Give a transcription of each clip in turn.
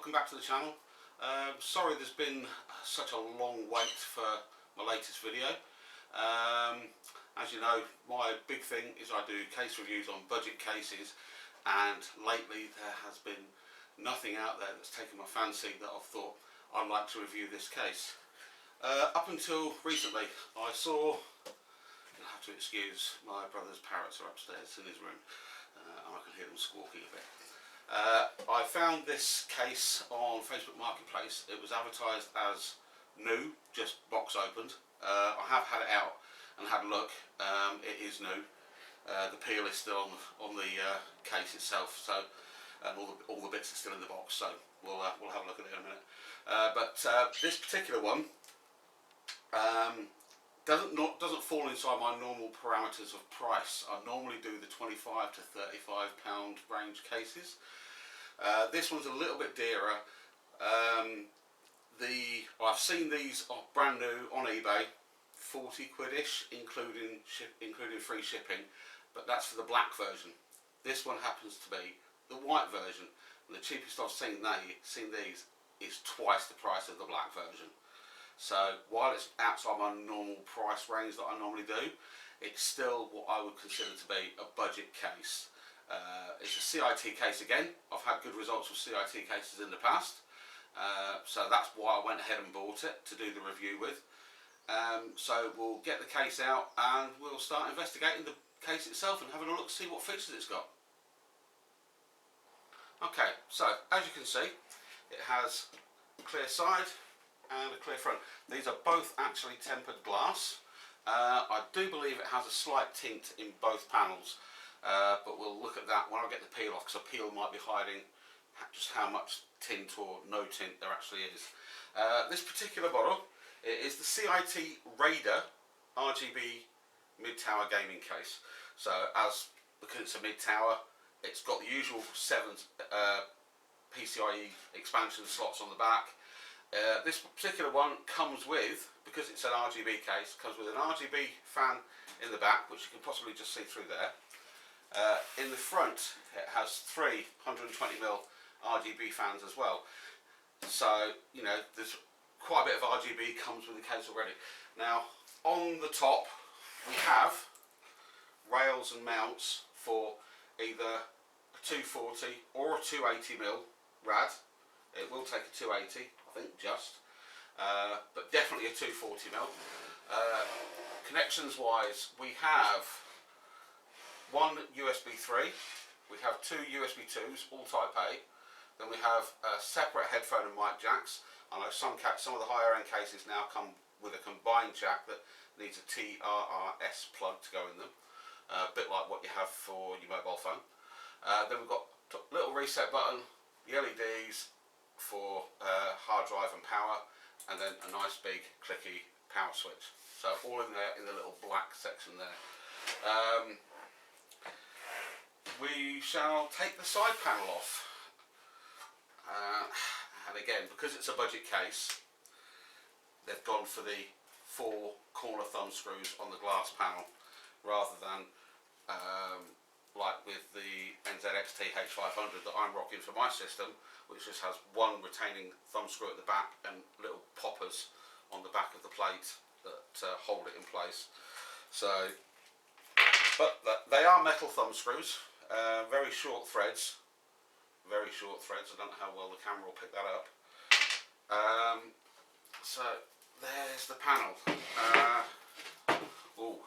welcome back to the channel. Sorry there's been such a long wait for my latest video. As you know, my big thing is I do case reviews on budget cases, and lately there has been nothing out there that's taken my fancy that I've thought I'd like to review this case. Up until recently I saw, you'll have to excuse my brother's parrots are upstairs in his room, and I can hear them squawking a bit. I found this case on Facebook Marketplace. It was advertised as new, just box opened. I have had it out and had a look. It is new. The peel is still on the case itself, so and all the bits are still in the box. So we'll have a look at it in a minute. But this particular one doesn't fall inside my normal parameters of price. I normally do the £25 to £35 range cases. This one's a little bit dearer. I've seen these brand new on eBay, 40 quid-ish, including free shipping, but that's for the black version. This one happens to be the white version, and the cheapest I've seen these is twice the price of the black version. So while it's outside my normal price range that I normally do, it's still what I would consider to be a budget case. It's a CiT case again. I've had good results with CiT cases in the past, so that's why I went ahead and bought it to do the review with. So we'll get the case out and we'll start investigating the case itself and having a look to see what features it's got. Okay, so as you can see, it has a clear side and a clear front. These are both actually tempered glass. I do believe it has a slight tint in both panels, but we'll look at that when I get the peel off, because the peel might be hiding just how much tint or no tint there actually is. This particular bottle is the CiT Raider RGB mid-tower gaming case. So because it's a mid-tower, it's got the usual 7 PCIe expansion slots on the back. This particular one comes with, because it's an RGB case, comes with an RGB fan in the back, which you can possibly just see through there. In the front it has 3 120mm RGB fans as well. So, you know, there's quite a bit of RGB comes with the case already. Now, on the top we have rails and mounts for either a 240 or a 280mm rad. It will take a 280, I think, but definitely a 240mm. Connections wise, we have one USB 3, we have 2 USB 2s, all type A, then we have separate headphone and mic jacks. I know some of the higher end cases now come with a combined jack that needs a TRRS plug to go in them, a bit like what you have for your mobile phone. Then we've got a little reset button, the LEDs for hard drive and power, and then a nice big clicky power switch. So all in there in the little black section there. We shall take the side panel off, and again, because it's a budget case, they've gone for the 4 corner thumb screws on the glass panel rather than like with the NZXT H500 that I'm rocking for my system, which just has one retaining thumb screw at the back and little poppers on the back of the plate that hold it in place. So, but they are metal thumb screws, very short threads. Very short threads. I don't know how well the camera will pick that up. So there's the panel. Ooh.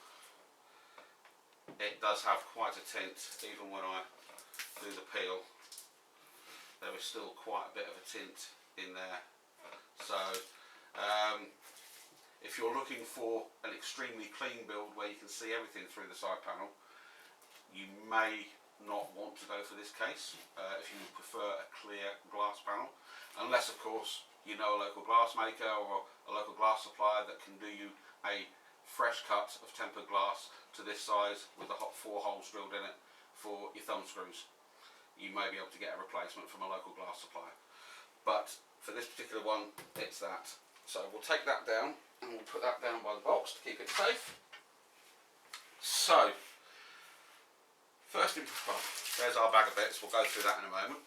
It does have quite a tint, even when I do the peel. There is still quite a bit of a tint in there. So if you're looking for an extremely clean build where you can see everything through the side panel, you may not want to go for this case if you prefer a clear glass panel, unless of course you know a local glass maker or a local glass supplier that can do you a fresh cut of tempered glass to this size with the 4 holes drilled in it for your thumb screws. You may be able to get a replacement from a local glass supplier, but for this particular one it's that. So we'll take that down and we'll put that down by the box to keep it safe. So there's our bag of bits. We'll go through that in a moment.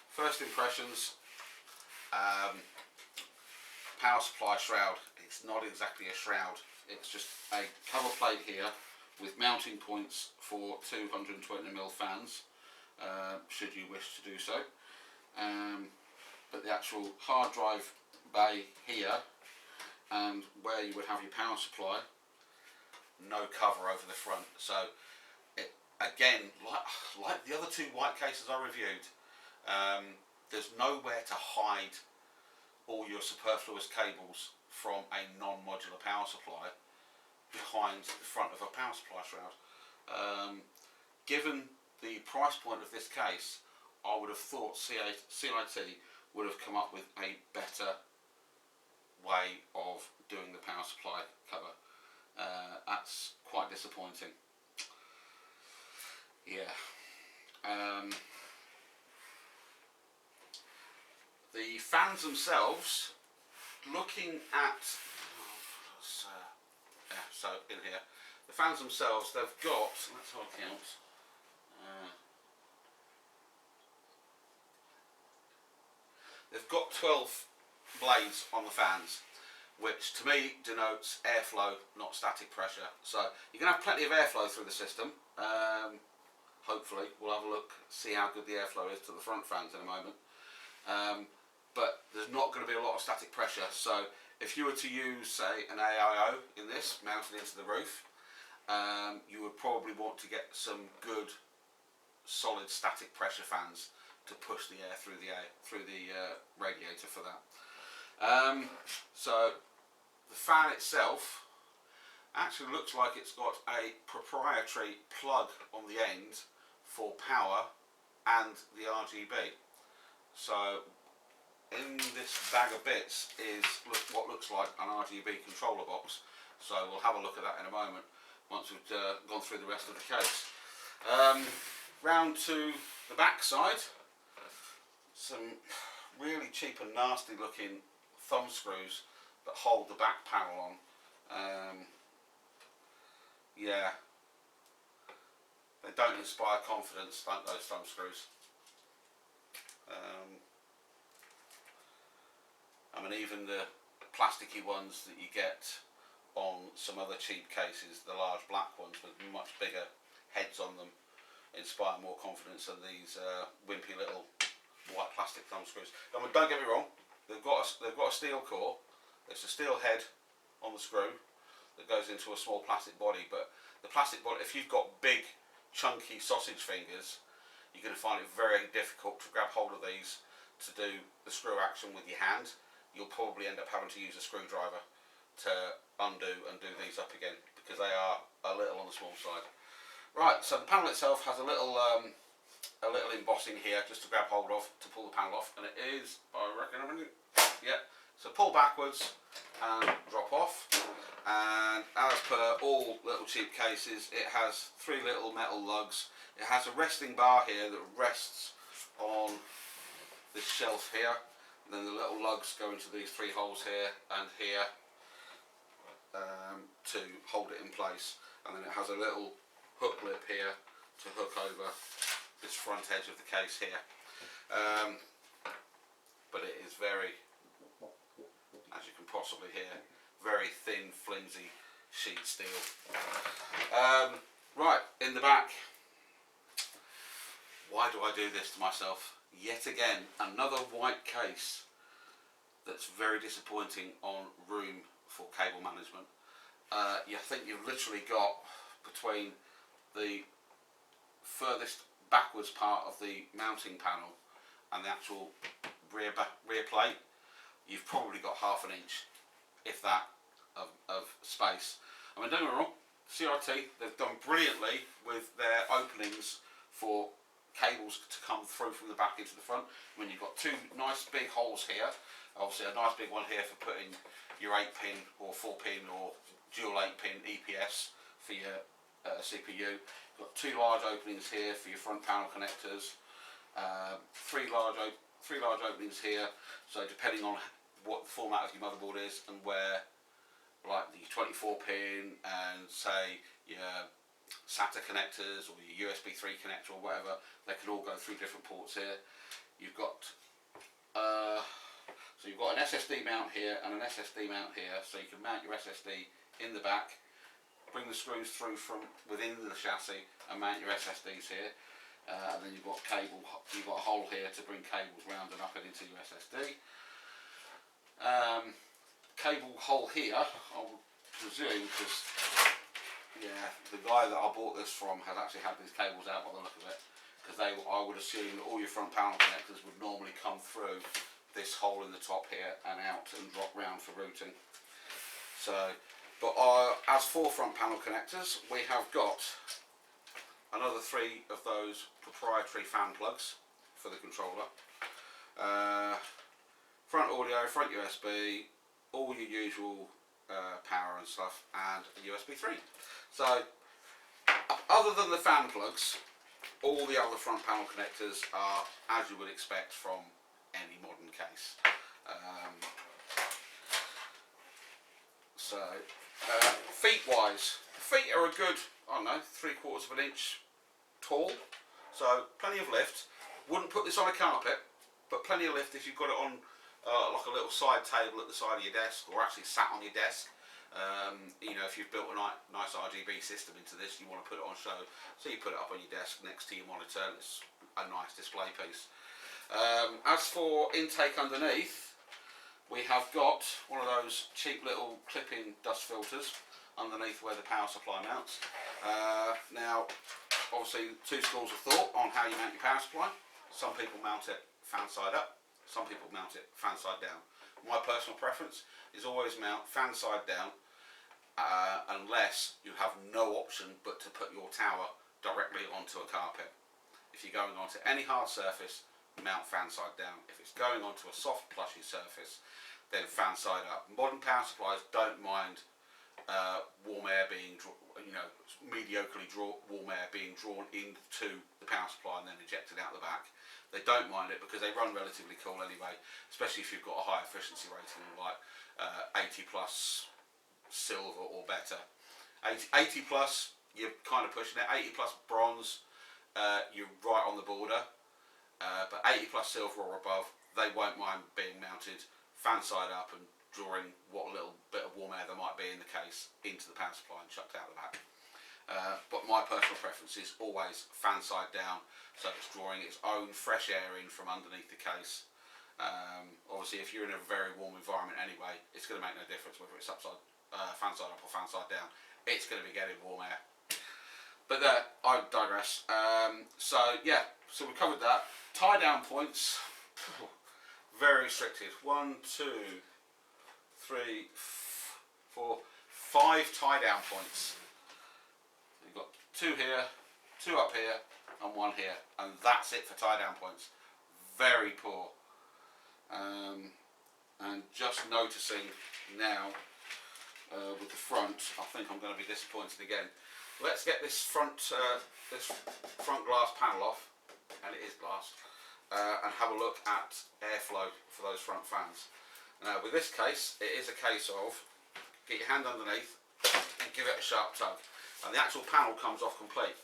First impressions, Power supply shroud, it's not exactly a shroud, it's just a cover plate here with mounting points for 220mm fans, should you wish to do so. But the actual hard drive bay here, and where you would have your power supply, no cover over the front. So it, again, like the other two white cases I reviewed, there's nowhere to hide all your superfluous cables from a non-modular power supply behind the front of a power supply shroud. Given the price point of this case, I would have thought CiT would have come up with a better way of doing the power supply cover. That's quite disappointing. Yeah. The fans themselves, looking at, so in here, the fans themselves, they've got, let's have a count, they've got 12 blades on the fans, which to me denotes airflow, not static pressure. So you're going to have plenty of airflow through the system. Hopefully, we'll have a look, see how good the airflow is to the front fans in a moment. But there's not going to be a lot of static pressure. So if you were to use, say, an AIO in this, mounted into the roof, you would probably want to get some good, solid static pressure fans to push the air through the radiator for that. So the fan itself actually looks like it's got a proprietary plug on the end for power and the RGB. So in this bag of bits is what looks like an RGB controller box. So we'll have a look at that in a moment once we've gone through the rest of the case. Round to the back side, some really cheap and nasty looking thumb screws that hold the back panel on. Yeah, they don't inspire confidence, don't those thumb screws. I mean, even the plasticky ones that you get on some other cheap cases, the large black ones with much bigger heads on them, inspire more confidence than these wimpy little white plastic thumb screws. I mean, don't get me wrong, they've got a steel core. It's a steel head on the screw that goes into a small plastic body, but the plastic body, if you've got big chunky sausage fingers, you're going to find it very difficult to grab hold of these to do the screw action with your hand. You'll probably end up having to use a screwdriver to undo and do these up again, because they are a little on the small side. Right, so the panel itself has a little embossing here just to grab hold of to pull the panel off, and it is, I reckon, yeah. So pull backwards and drop off, and as per all little cheap cases, it has 3 little metal lugs. It has a resting bar here that rests on this shelf here, and then the little lugs go into these 3 holes here and here to hold it in place, and then it has a little hook lip here to hook over this front edge of the case here. But it is very, as you can possibly hear, very thin, flimsy sheet steel. Right, in the back, why do I do this to myself? Yet again, another white case that's very disappointing on room for cable management. You think you've literally got between the furthest backwards part of the mounting panel and the actual rear plate, you've probably got half an inch, if that, of space. I mean, don't get me wrong, CiT, they've done brilliantly with their openings for cables to come through from the back into the front. I mean, you've got 2 nice big holes here, obviously a nice big one here for putting your 8-pin or 4-pin or dual 8-pin EPS for your CPU. You've got 2 large openings here for your front panel connectors, 3 large openings here, so depending on what the format of your motherboard is and where, like the 24-pin and say your SATA connectors or your USB 3 connector or whatever, they can all go through different ports here. You've got SSD mount here and an SSD mount here, so you can mount your SSD in the back, bring the screws through from within the chassis and mount your SSDs here. And then you've got a hole here to bring cables round and up and into your SSD. Cable hole here, I would presume, because yeah, the guy that I bought this from has actually had these cables out by the look of it, because I would assume that all your front panel connectors would normally come through this hole in the top here and out and drop round for routing. So, but as for front panel connectors, we have got another 3 of those proprietary fan plugs for the controller. Front audio, front USB, all your usual power and stuff, and a USB 3. So, other than the fan plugs, all the other front panel connectors are as you would expect from any modern case. Feet wise, the feet are a good, I don't know, 3/4 of an inch tall, so plenty of lift. Wouldn't put this on a carpet, but plenty of lift if you've got it on like a little side table at the side of your desk, or actually sat on your desk. You know, if you've built a nice RGB system into this, you want to put it on show, so you put it up on your desk next to your monitor, and it's a nice display piece. As for intake underneath, we have got one of those cheap little clip-in dust filters underneath where the power supply mounts. Now, obviously, 2 schools of thought on how you mount your power supply. Some people mount it fan side up, some people mount it fan side down. My personal preference is always mount fan side down, unless you have no option but to put your tower directly onto a carpet. If you're going onto any hard surface, mount fan side down. If it's going onto a soft plushy surface, then fan side up. Modern power supplies don't mind warm air being, mediocrely warm air being drawn into the power supply and then ejected out the back. They don't mind it because they run relatively cool anyway, especially if you've got a high efficiency rating like 80 plus silver or better. 80 plus, you're kind of pushing it. 80 plus bronze, you're right on the border. But 80 plus silver or above, they won't mind being mounted fan side up and drawing what little bit of warm air there might be in the case into the power supply and chucked out the back. But my personal preference is always fan side down, so it's drawing its own fresh air in from underneath the case. Obviously, if you're in a very warm environment anyway, it's going to make no difference whether it's fan side up or fan side down. It's going to be getting warm air. But I digress. So we covered that. Tie down points, very restricted. 1, 2, 3, 4, 5 tie down points. You've got 2 here, 2 up here, and 1 here, and that's it for tie down points. Very poor. And just noticing now with the front, I think I'm going to be disappointed again. Let's get this front glass panel off, and it is glass, and have a look at airflow for those front fans. Now, with this case, it is a case of get your hand underneath and give it a sharp tug, and the actual panel comes off complete.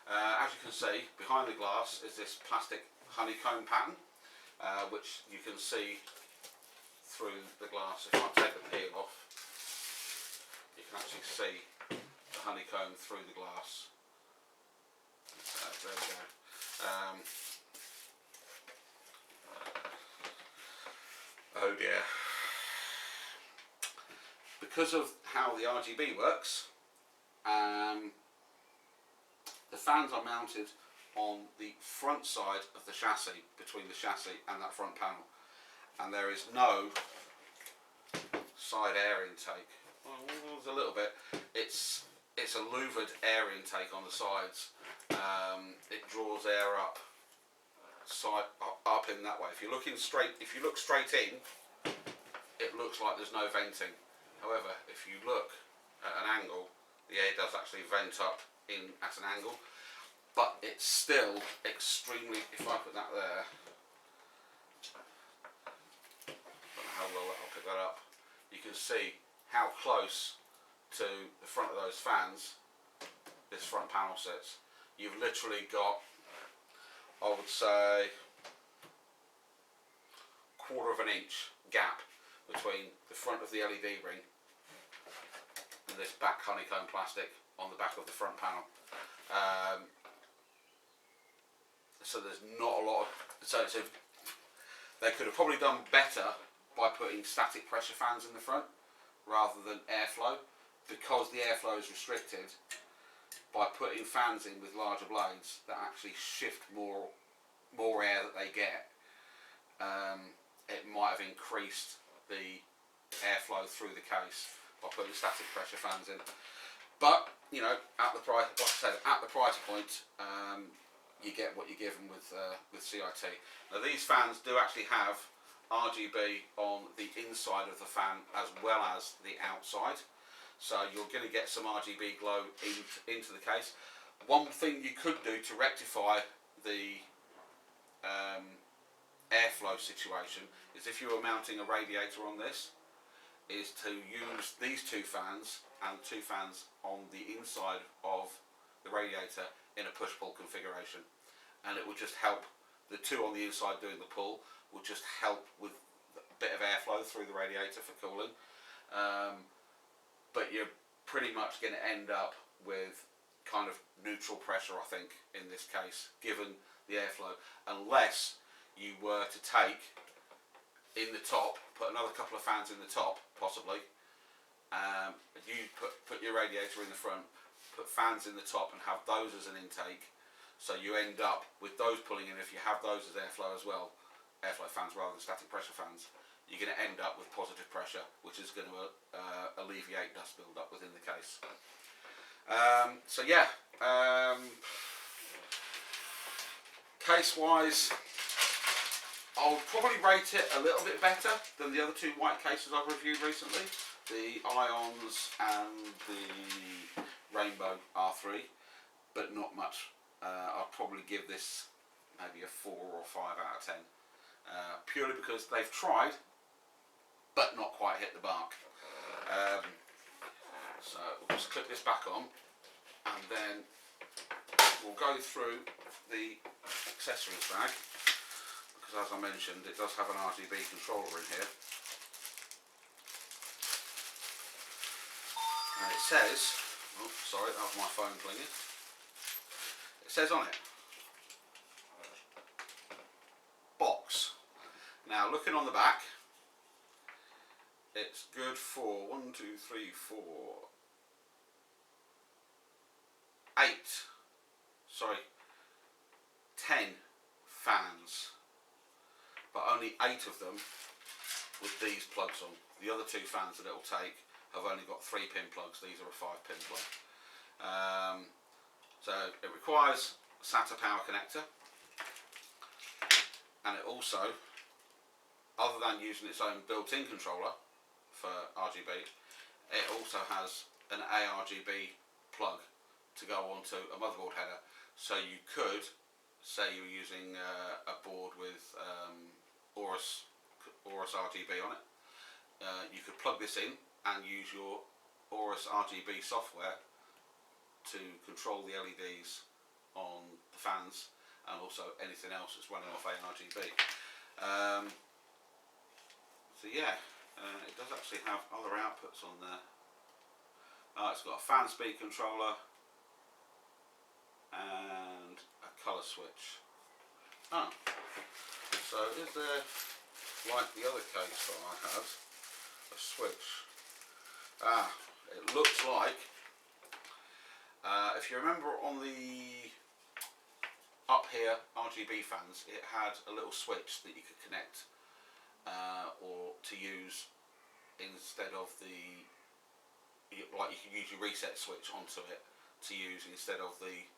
As you can see, behind the glass is this plastic honeycomb pattern, which you can see through the glass. If I take the peel off, you can actually see the honeycomb through the glass. There we go. Oh dear. Because of how the RGB works, the fans are mounted on the front side of the chassis, between the chassis and that front panel, and there is no side air intake. Well, there's a little bit. It's a louvered air intake on the sides. It draws air up in that way. If you look straight in, it looks like there's no venting. However, if you look at an angle, the air does actually vent up in at an angle, but it's still extremely. If I put that there, I don't know how well I'll pick that up. You can see how close to the front of those fans this front panel sits. You've literally got, I would say, 1/4 of an inch gap between the front of the LED ring and this back honeycomb plastic on the back of the front panel. So there's not a lot of, so they could have probably done better by putting static pressure fans in the front rather than airflow, because the airflow is restricted. By putting fans in with larger blades that actually shift more air that they get, it might have increased the airflow through the case by putting static pressure fans in. But you know, at the price, like I said, at the price point, you get what you're given with CiT. Now these fans do actually have RGB on the inside of the fan as well as the outside, so you're going to get some RGB glow into the case. One thing you could do to rectify the airflow situation is, if you were mounting a radiator on this, is to use these two fans and two fans on the inside of the radiator in a push-pull configuration, and it would just help. The two on the inside doing the pull would just help with a bit of airflow through the radiator for cooling, but you're pretty much going to end up with kind of neutral pressure, I think, in this case, given the airflow, unless you were to take in the top, put another couple of fans in the top possibly, you put your radiator in the front, put fans in the top and have those as an intake, so you end up with those pulling in. If you have those as airflow as well, airflow fans rather than static pressure fans, you're going to end up with positive pressure, which is going to alleviate dust build up within the case. So yeah, case wise, I'll probably rate it a little bit better than the other two white cases I've reviewed recently, the Ions and the Rainbow R3, but not much. I'll probably give this maybe a 4 or 5 out of 10, purely because they've tried but not quite hit the mark. So we'll just clip this back on and then we'll go through the accessories bag, because as I mentioned, it does have an RGB controller in here, and it says, oh sorry, that was my phone clinging, it says on it, box. Now looking on the back, it's good for 10 fans, but only 8 of them with these plugs on. The other 2 fans that it will take have only got 3-pin plugs. These are a 5-pin plug. So it requires a SATA power connector, and it also, other than using its own built-in controller for RGB, it also has an ARGB plug to go onto a motherboard header. So you could say you're using a board with Aorus RGB on it. You could plug this in and use your Aorus RGB software to control the LEDs on the fans and also anything else that's running off ARGB. So yeah, it does actually have other outputs on there. It's got a fan speed controller and a colour switch. Oh, so is there, like the other case that I had, a switch? It looks like, if you remember on the up here RGB fans, it had a little switch that you could connect or to use instead of the, like you could use your reset switch onto it to use instead of the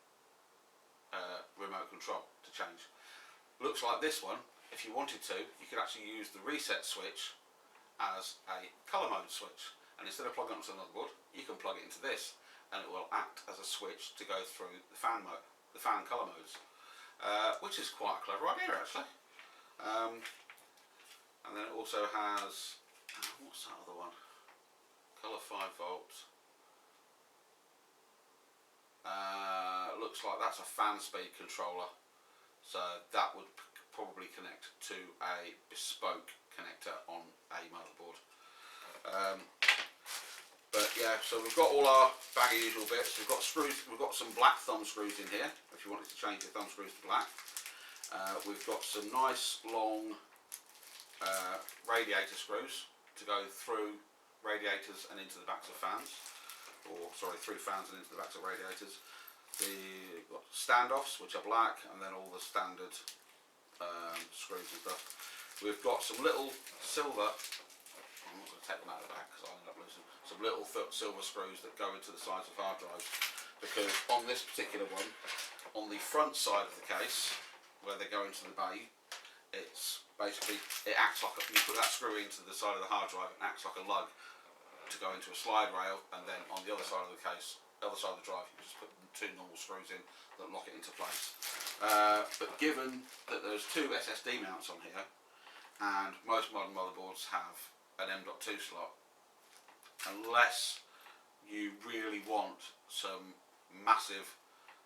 remote control to change. Looks like this one, if you wanted to, you could actually use the reset switch as a colour mode switch, and instead of plugging it onto the motherboard, you can plug it into this and it will act as a switch to go through the fan mode, the fan colour modes, which is quite a clever idea actually. And then it also has, what's that other one? Colour 5 volts. Looks like that's a fan speed controller, so that would probably connect to a bespoke connector on a motherboard. But yeah, so we've got all our bag of usual bits. We've got screws. We've got some black thumb screws in here if you wanted to change your thumb screws to black. We've got some nice long radiator screws to go through radiators and into the backs of fans, or sorry, through fans and into the backs of radiators. We've got standoffs which are black, and then all the standard screws and stuff. We've got some little silver. I'm not going to take them out of the bag because I'll end up losing some little silver screws that go into the sides of hard drives, because on this particular one, on the front side of the case where they go into the bay, it's basically, it acts like you put that screw into the side of the hard drive, it acts like a lug to go into a slide rail, and then on the other side of the case, the other side of the drive, you just put two normal screws in that lock it into place. But given that there's two SSD mounts on here, and most modern motherboards have an M.2 slot, unless you really want some massive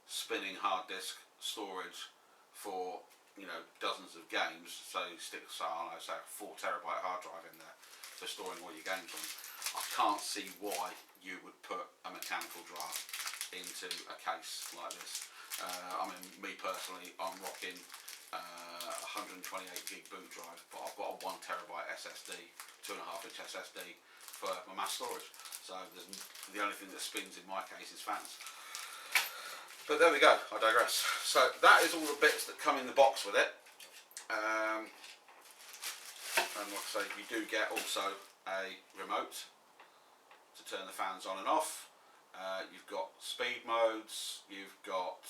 spinning hard disk storage for, you know, dozens of games, so you stick say a 4 terabyte hard drive in there for storing all your games on, I can't see why you would put a mechanical drive into a case like this. I mean, me personally, I'm rocking 128 gig boot drive, but I've got a 1 terabyte SSD, 2.5 inch SSD for my mass storage. So the only thing that spins in my case is fans. But there we go, I digress. So that is all the bits that come in the box with it. And like I say, you do get also a remote to turn the fans on and off. You've got speed modes, you've got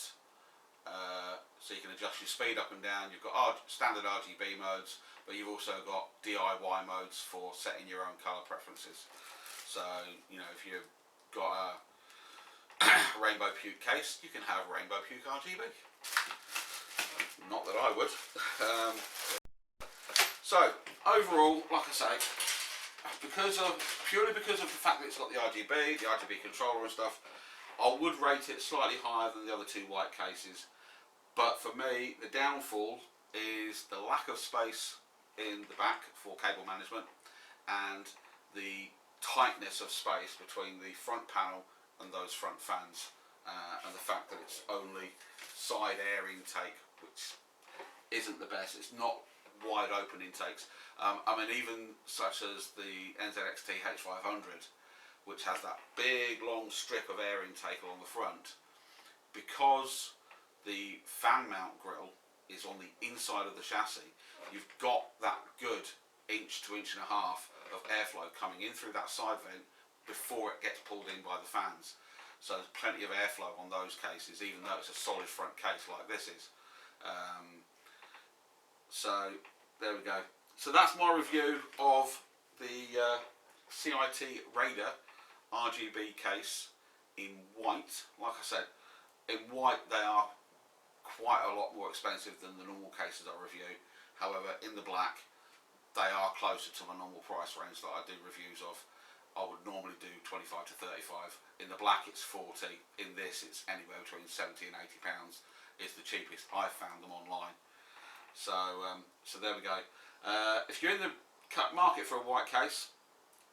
so you can adjust your speed up and down. You've got standard RGB modes, but you've also got DIY modes for setting your own colour preferences. So, you know, if you've got a rainbow puke case, you can have rainbow puke RGB. Not that I would. So overall, like I say, purely because of the fact that it's got the RGB controller and stuff, I would rate it slightly higher than the other two white cases. But for me, the downfall is the lack of space in the back for cable management, and the tightness of space between the front panel and those front fans, and the fact that it's only side air intake, which isn't the best. It's not wide open intakes. I mean, even such as the NZXT H500, which has that big long strip of air intake along the front, because the fan mount grill is on the inside of the chassis, you've got that good inch to inch and a half of airflow coming in through that side vent before it gets pulled in by the fans. So there's plenty of airflow on those cases, even though it's a solid front case like this is. So there we go. So that's my review of the CiT Raider RGB case in white. Like I said, in white they are quite a lot more expensive than the normal cases I review. However, in the black they are closer to my normal price range that I do reviews of. I would normally do 25 to 35. In the black it's 40. In this it's anywhere between 70 and 80 pounds. It's the cheapest. I've found them online. So so there we go. If you're in the market for a white case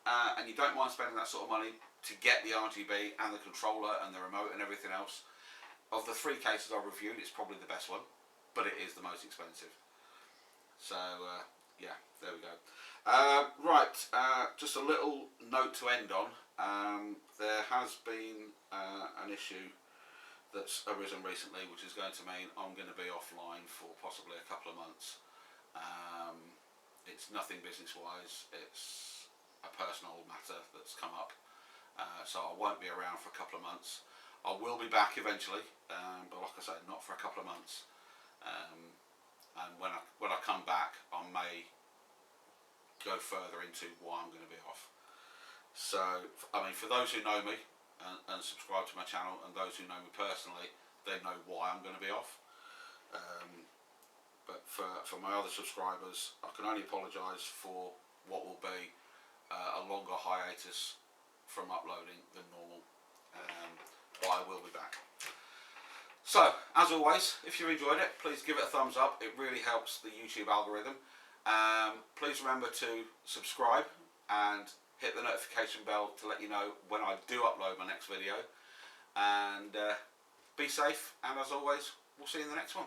and you don't mind spending that sort of money to get the RGB and the controller and the remote and everything else, of the three cases I reviewed, it's probably the best one, but it is the most expensive. So yeah, there we go. Right, just a little note to end on. There has been an issue that's arisen recently, which is going to mean I'm going to be offline for possibly a couple of months. It's nothing business-wise, it's a personal matter that's come up, so I won't be around for a couple of months. I will be back eventually, but like I say, not for a couple of months. And when I come back, I may go further into why I'm going to be off. So, I mean, for those who know me and subscribe to my channel, and those who know me personally, they know why I'm going to be off. But for my other subscribers, I can only apologise for what will be a longer hiatus from uploading than normal. But I will be back. So, as always, if you enjoyed it, please give it a thumbs up. It really helps the YouTube algorithm. Please remember to subscribe and hit the notification bell to let you know when I do upload my next video, and be safe, and as always, we'll see you in the next one.